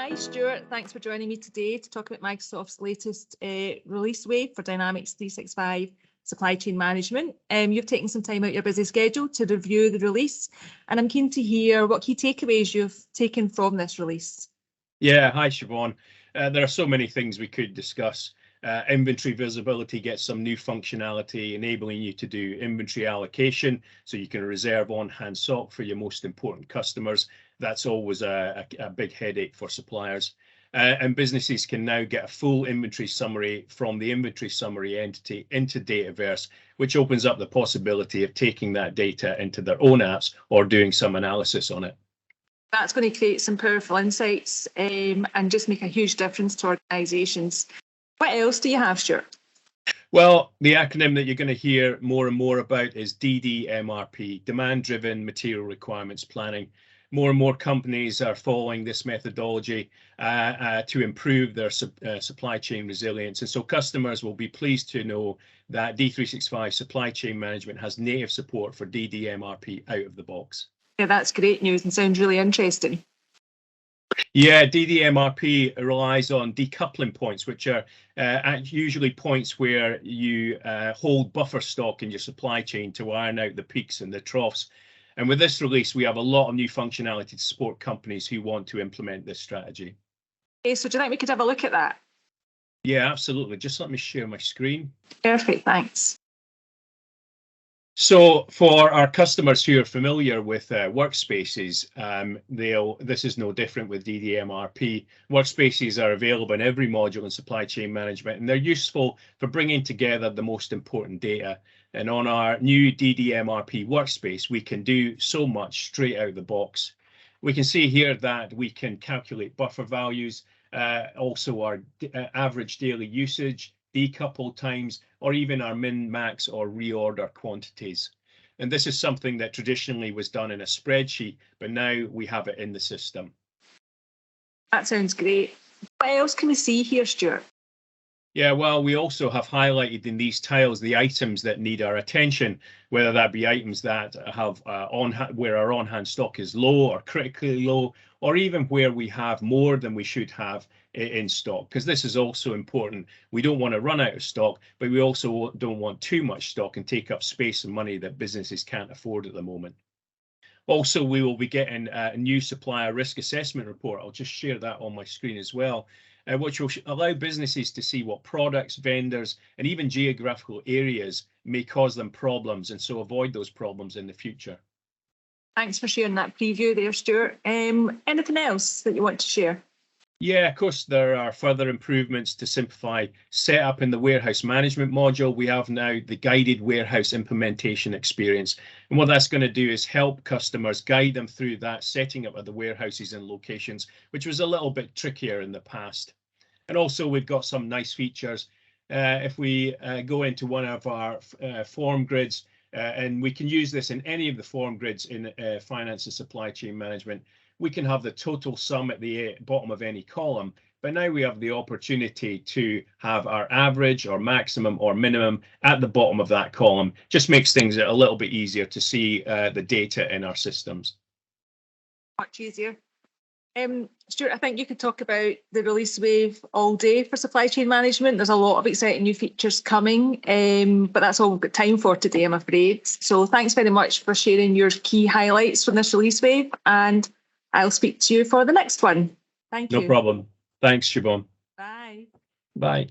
Hi, Stuart. Thanks for joining me today to talk about Microsoft's latest release wave for Dynamics 365 supply chain management. You've taken some time out of your busy schedule to review the release, and I'm keen to hear what key takeaways you've taken from this release. Yeah, hi, Siobhan. There are so many things we could discuss. Inventory visibility gets some new functionality, enabling you to do inventory allocation so you can reserve on-hand stock for your most important customers. That's always a big headache for suppliers. And businesses can now get a full inventory summary from the inventory summary entity into Dataverse, which opens up the possibility of taking that data into their own apps or doing some analysis on it. That's going to create some powerful insights and just make a huge difference to organisations. What else do you have, Stuart? Well, the acronym that you're going to hear more and more about is DDMRP, Demand-Driven Material Requirements Planning. More and more companies are following this methodology to improve their supply chain resilience. And so customers will be pleased to know that D365 Supply Chain Management has native support for DDMRP out of the box. Yeah, that's great news and sounds really interesting. Yeah, DDMRP relies on decoupling points, which are usually points where you hold buffer stock in your supply chain to iron out the peaks and the troughs. And with this release, we have a lot of new functionality to support companies who want to implement this strategy. Okay, so do you think we could have a look at that? Yeah, absolutely. Just let me share my screen. Perfect, thanks. So for our customers who are familiar with workspaces, this is no different with DDMRP. Workspaces are available in every module in supply chain management, and they're useful for bringing together the most important data. And on our new DDMRP workspace, we can do so much straight out of the box. We can see here that we can calculate buffer values, also our average daily usage, decouple times, or even our min, max, or reorder quantities. And this is something that traditionally was done in a spreadsheet, but now we have it in the system. That sounds great. What else can we see here, Stuart? Yeah, well, we also have highlighted in these tiles the items that need our attention, whether that be items that have where our on-hand stock is low or critically low, or even where we have more than we should have in stock, because this is also important. We don't want to run out of stock, but we also don't want too much stock and take up space and money that businesses can't afford at the moment. Also, we will be getting a new supplier risk assessment report. I'll just share that on my screen as well, which will allow businesses to see what products, vendors, and even geographical areas may cause them problems, and so avoid those problems in the future. Thanks for sharing that preview there, Stuart. Anything else that you want to share? Yeah, of course, there are further improvements to simplify setup in the warehouse management module. We have now the guided warehouse implementation experience. And what that's going to do is help customers, guide them through that setting up of the warehouses and locations, which was a little bit trickier in the past. And also we've got some nice features. If we go into one of our form grids, and we can use this in any of the form grids in finance and supply chain management, we can have the total sum at the bottom of any column, but now we have the opportunity to have our average or maximum or minimum at the bottom of that column. Just makes things a little bit easier to see the data in our systems. Much easier. Stuart, I think you could talk about the release wave all day for supply chain management. There's a lot of exciting new features coming, but that's all we've got time for today, I'm afraid. So thanks very much for sharing your key highlights from this release wave, and I'll speak to you for the next one. Thank you. No problem. Thanks, Siobhan. Bye. Bye.